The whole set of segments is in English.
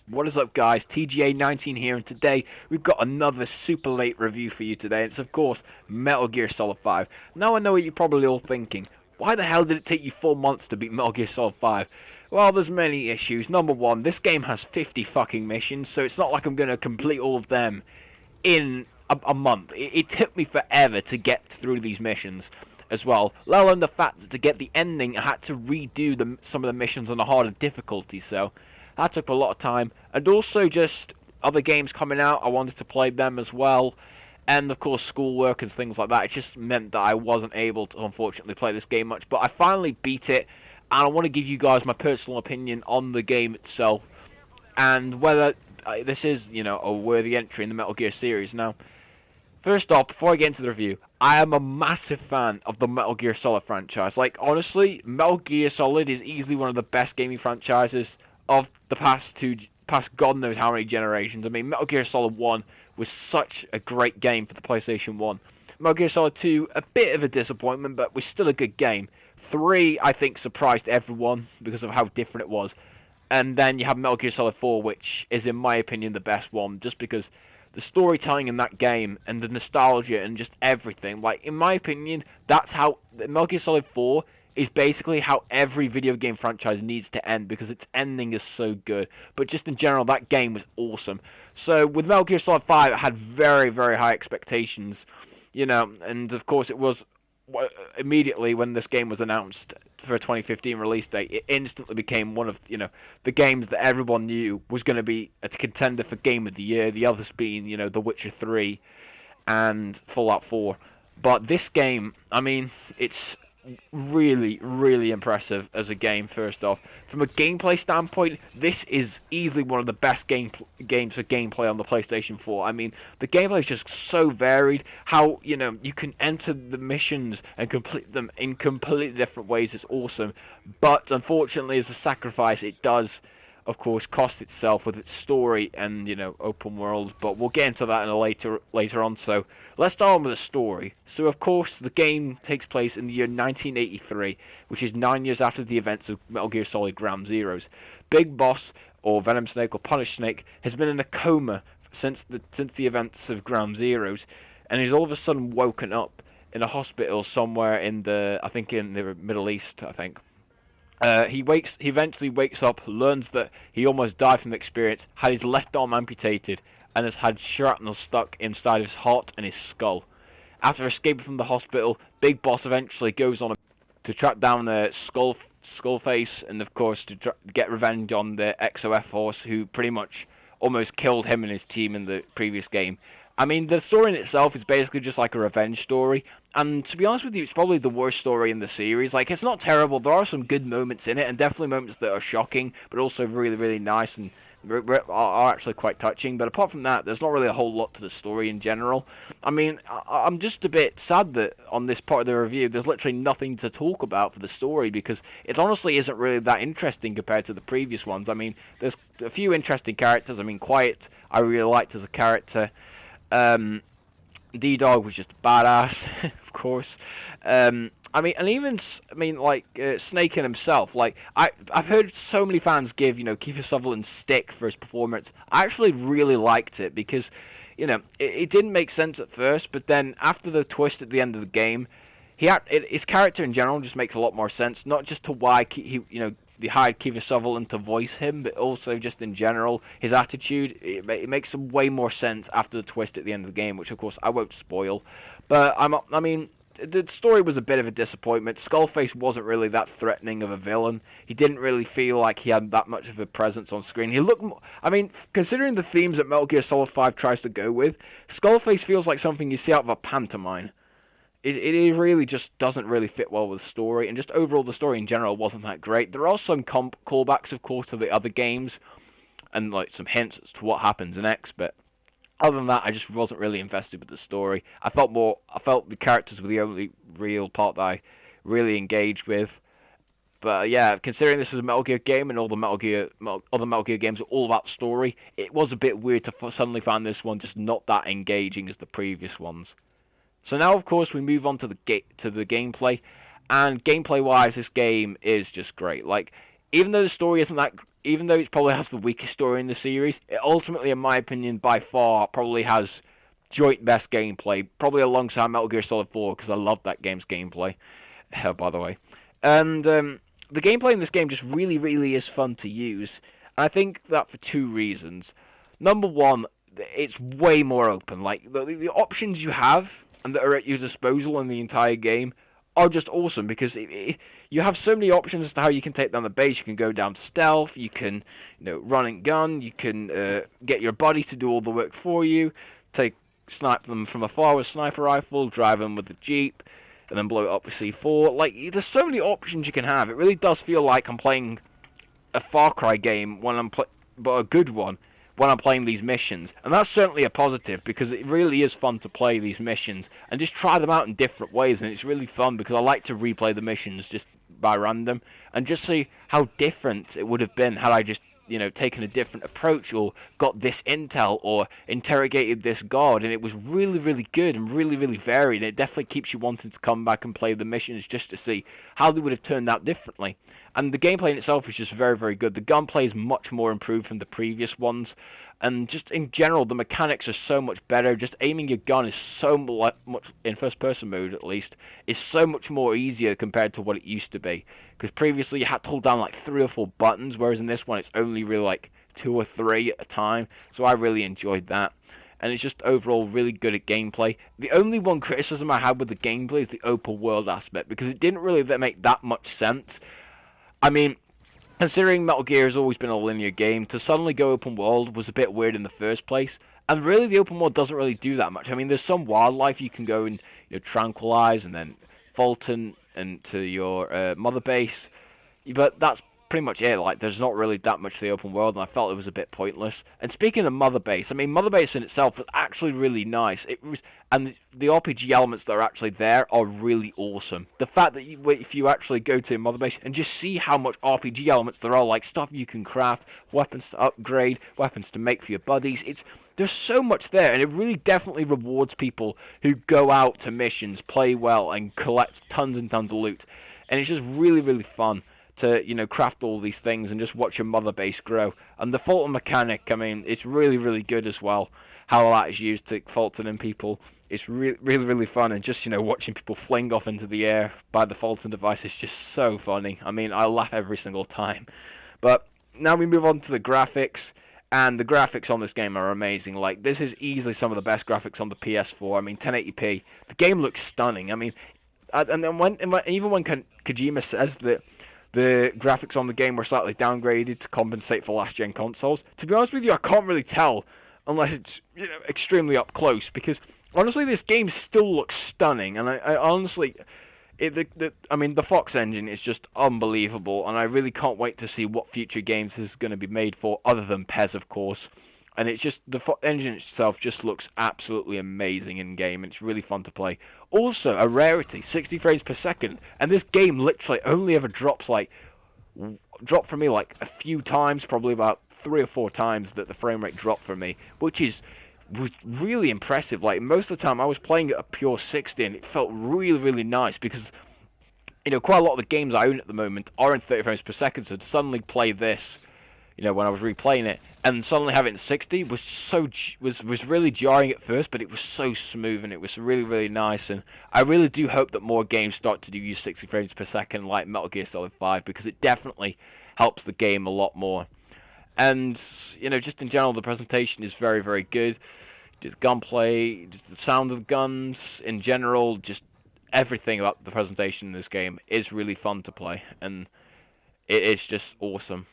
What is up, guys? TGA19 here, and today we've got another super late review for you today. It's, of course, Metal Gear Solid 5. Now I know what you're probably all thinking. Why the hell did it take you 4 months to beat Metal Gear Solid 5? Well, there's many issues. Number one, this game has 50 fucking missions, so it's not like I'm going to complete all of them in a month. It took me forever to get through these missions as well, let alone the fact that to get the ending I had to redo some of the missions on a harder difficulty, so that took a lot of time. And also just other games coming out, I wanted to play them as well, and of course schoolwork and things like that. It just meant that I wasn't able to unfortunately play this game much, but I finally beat it, and I want to give you guys my personal opinion on the game itself and whether this is, a worthy entry in the Metal Gear series. Now, first off, before I get into the review, I am a massive fan of the Metal Gear Solid franchise. Like, honestly, Metal Gear Solid is easily one of the best gaming franchises of the past God knows how many generations. I mean, Metal Gear Solid 1 was such a great game for the PlayStation 1. Metal Gear Solid 2, a bit of a disappointment, but was still a good game. 3, I think, surprised everyone because of how different it was. And then you have Metal Gear Solid 4, which is, in my opinion, the best one, just because the storytelling in that game and the nostalgia and just everything. Like, in my opinion, that's how Metal Gear Solid 4 is basically how every video game franchise needs to end, because its ending is so good. But just in general, that game was awesome. So with Metal Gear Solid 5, I had very, very high expectations, and of course it was immediately when this game was announced for a 2015 release date, it instantly became one of the games that everyone knew was going to be a contender for Game of the Year. The others being The Witcher 3 and Fallout 4. But this game, I mean, it's really, really impressive as a game. First off, from a gameplay standpoint, this is easily one of the best games for gameplay on the PlayStation 4. I mean, the gameplay is just so varied. How you can enter the missions and complete them in completely different ways is awesome. But unfortunately, as a sacrifice, it does, of course, cost itself with its story and open world. But we'll get into that in a later on. So let's start on with the story. So of course the game takes place in the year 1983, which is 9 years after the events of Metal Gear Solid Ground Zeroes. Big Boss, or Venom Snake, or Punish Snake, has been in a coma since the events of Ground Zeroes, and he's all of a sudden woken up in a hospital somewhere in the Middle East, I think. He eventually wakes up, learns that he almost died from the experience, had his left arm amputated, and has had shrapnel stuck inside his heart and his skull. After escaping from the hospital, Big Boss eventually goes on to track down Skullface, and of course to get revenge on the XOF force, who pretty much almost killed him and his team in the previous game. I mean, the story in itself is basically just like a revenge story, and to be honest with you, it's probably the worst story in the series. Like, it's not terrible, there are some good moments in it, and definitely moments that are shocking, but also really, really nice, and are actually quite touching. But apart from that, there's not really a whole lot to the story in general. I mean, I'm just a bit sad that on this part of the review, there's literally nothing to talk about for the story, because it honestly isn't really that interesting compared to the previous ones. I mean, there's a few interesting characters. I mean, Quiet, I really liked as a character. D-Dog was just badass, of course. Snake in himself. Like, I've heard so many fans give, Kiefer Sutherland stick for his performance. I actually really liked it because, it didn't make sense at first, but then after the twist at the end of the game, his character in general just makes a lot more sense. Not just to why they hired Kiefer Sutherland to voice him, but also just in general, his attitude, it makes way more sense after the twist at the end of the game, which of course I won't spoil. But the story was a bit of a disappointment. Skullface wasn't really that threatening of a villain. He didn't really feel like he had that much of a presence on screen. He looked, considering the themes that Metal Gear Solid 5 tries to go with, Skullface feels like something you see out of a pantomime. It really just doesn't really fit well with the story, and just overall the story in general wasn't that great. There are some callbacks, of course, to the other games, and like some hints as to what happens next, but other than that, I just wasn't really invested with the story. I felt the characters were the only real part that I really engaged with. But yeah, considering this was a Metal Gear game and all the other Metal Gear games are all about story, it was a bit weird to suddenly find this one just not that engaging as the previous ones. So now, of course, we move on to the gameplay, and gameplay-wise, this game is just great. Like, even though the story isn't that even though it probably has the weakest story in the series, it ultimately, in my opinion, by far, probably has joint best gameplay, probably alongside Metal Gear Solid 4, because I love that game's gameplay, by the way. And the gameplay in this game just really, really is fun to use. And I think that for two reasons. Number one, it's way more open. Like, the options you have and that are at your disposal in the entire game are just awesome, because you have so many options as to how you can take down the base. You can go down stealth, you can run and gun, you can get your buddy to do all the work for you, snipe them from afar with a sniper rifle, drive them with the jeep, and then blow it up with C4. Like, there's so many options you can have. It really does feel like I'm playing a Far Cry game but a good one, when I'm playing these missions. And that's certainly a positive, because it really is fun to play these missions and just try them out in different ways. And it's really fun because I like to replay the missions just by random and just see how different it would have been had I just taken a different approach, or got this intel, or interrogated this guard. And it was really, really good and really, really varied. And it definitely keeps you wanting to come back and play the missions just to see how they would have turned out differently. And the gameplay in itself is just very, very good. The gunplay is much more improved from the previous ones. And just in general, the mechanics are so much better. Just aiming your gun is so much, in first person mode at least, is so much more easier compared to what it used to be. Because previously you had to hold down like 3 or 4 buttons, whereas in this one it's only really like 2 or 3 at a time. So I really enjoyed that. And it's just overall really good at gameplay. The only one criticism I had with the gameplay is the open world aspect, because it didn't really make that much sense. I mean, considering Metal Gear has always been a linear game, to suddenly go open world was a bit weird in the first place. And really, the open world doesn't really do that much. I mean, there's some wildlife you can go and tranquilize, and then Fulton and to your mother base. But that's pretty much it. Like, there's not really that much to the open world, and I felt it was a bit pointless. And speaking of mother base, I mean, mother base in itself was actually really nice. It was, and the RPG elements that are actually there are really awesome. The fact that if you actually go to mother base and just see how much RPG elements there are, like stuff you can craft, weapons to upgrade, weapons to make for your buddies, there's so much there, and it really definitely rewards people who go out to missions, play well, and collect tons and tons of loot. And it's just really, really fun to craft all these things and just watch your mother base grow. And the Fulton mechanic, I mean, it's really, really good as well. How that is used to Fulton and people, it's really, really, really fun. And just watching people fling off into the air by the Fulton device is just so funny. I mean, I laugh every single time. But now we move on to the graphics. And the graphics on this game are amazing. Like, this is easily some of the best graphics on the PS4. I mean, 1080p. The game looks stunning. I mean, and then even when Kojima says that the graphics on the game were slightly downgraded to compensate for last-gen consoles, to be honest with you, I can't really tell unless it's extremely up close, because honestly, this game still looks stunning. And I honestly, the Fox engine is just unbelievable, and I really can't wait to see what future games this is going to be made for, other than PES, of course. And it's just, the engine itself just looks absolutely amazing in game, and it's really fun to play. Also, a rarity, 60 frames per second, and this game literally only ever dropped for me like a few times, probably about 3 or 4 times that the frame rate dropped for me, which was really impressive. Like, most of the time I was playing at a pure 60, and it felt really, really nice, because quite a lot of the games I own at the moment are in 30 frames per second, so to suddenly play this, when I was replaying it, and suddenly have it in 60 was really jarring at first, but it was so smooth, and it was really, really nice. And I really do hope that more games start to use 60 frames per second, like Metal Gear Solid 5, because it definitely helps the game a lot more. And just in general, the presentation is very, very good. Just gunplay, just the sound of the guns in general, just everything about the presentation in this game is really fun to play, and it is just awesome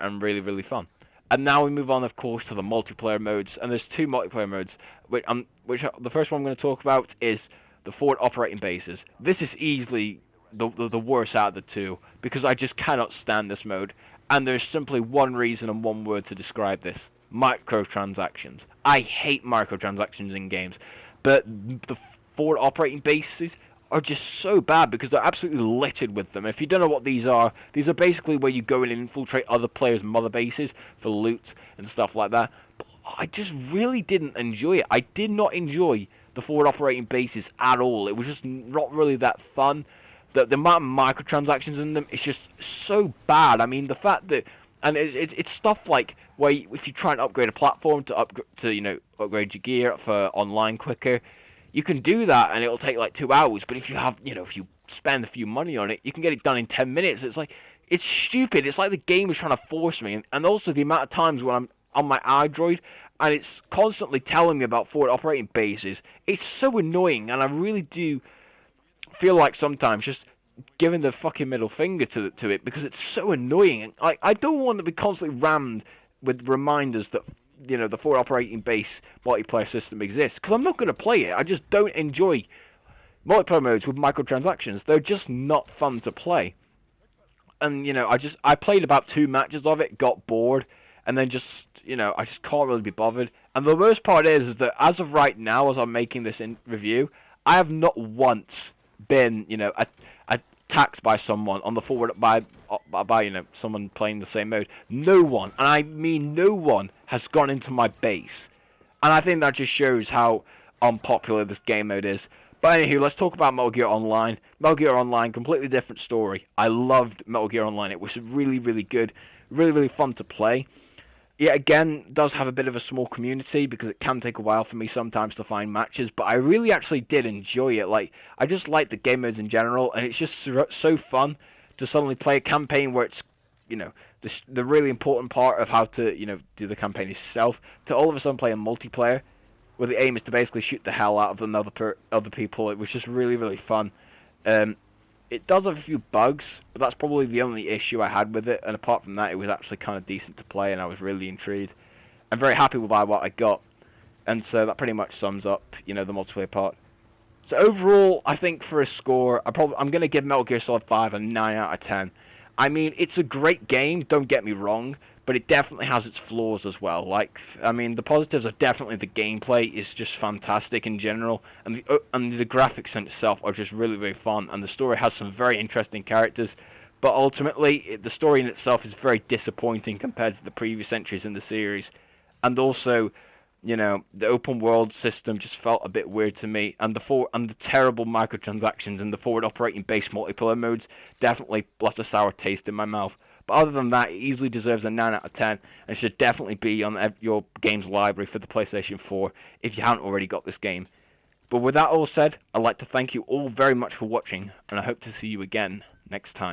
and really, really fun. And now we move on, of course, to the multiplayer modes, and there's 2 multiplayer modes, which the first one I'm going to talk about is the forward operating bases. This is easily the worst out of the 2, because I just cannot stand this mode, and there's simply one reason and one word to describe this: microtransactions. I hate microtransactions in games, but the forward operating bases are just so bad because they're absolutely littered with them. If you don't know what these are basically where you go in and infiltrate other players' mother bases for loot and stuff like that. But I just really didn't enjoy it. I did not enjoy the forward operating bases at all. It was just not really that fun. The amount of microtransactions in them is just so bad. I mean, the fact that And it's stuff like where if you try and upgrade a platform to upgrade your gear for online quicker, you can do that and it'll take like 2 hours. But if you spend a few money on it, you can get it done in 10 minutes. It's stupid. It's like the game is trying to force me, and also the amount of times when I'm on my iDroid and it's constantly telling me about forward operating bases. It's so annoying, and I really do feel like sometimes just giving the fucking middle finger to it because it's so annoying. I don't want to be constantly rammed with reminders that the forward operating base multiplayer system exists, because I'm not going to play it. I just don't enjoy multiplayer modes with microtransactions. They're just not fun to play. And I played about 2 matches of it, got bored, and then I just can't really be bothered. And the worst part is that as of right now, as I'm making this review, I have not once been attacked by someone on the forward by someone playing the same mode. No one, and I mean no one, has gone into my base, and I think that just shows how unpopular this game mode is. But anywho, let's talk about Metal Gear Online. Metal Gear Online, completely different story. I loved Metal Gear Online. It was really, really good, really, really fun to play. It again does have a bit of a small community because it can take a while for me sometimes to find matches, but I really actually did enjoy it. Like, I just like the game modes in general, and it's just so fun to suddenly play a campaign where it's, the really important part of how to, do the campaign itself, to all of a sudden play a multiplayer where the aim is to basically shoot the hell out of other people. It was just really, really fun. It does have a few bugs, but that's probably the only issue I had with it. And apart from that, it was actually kind of decent to play, and I was really intrigued. I'm very happy with what I got. And so that pretty much sums up, the multiplayer part. So overall, I think for a score, I'm going to give Metal Gear Solid 5 a 9 out of 10. I mean, it's a great game, don't get me wrong, but it definitely has its flaws as well. The positives are definitely the gameplay is just fantastic in general, and the graphics in itself are just really, really fun, and the story has some very interesting characters, but ultimately, the story in itself is very disappointing compared to the previous entries in the series, and also, the open world system just felt a bit weird to me, and the terrible microtransactions and the forward operating base multiplayer modes definitely left a sour taste in my mouth. But other than that, it easily deserves a 9 out of 10 and should definitely be on your games library for the PlayStation 4 if you haven't already got this game. But with that all said, I'd like to thank you all very much for watching, and I hope to see you again next time.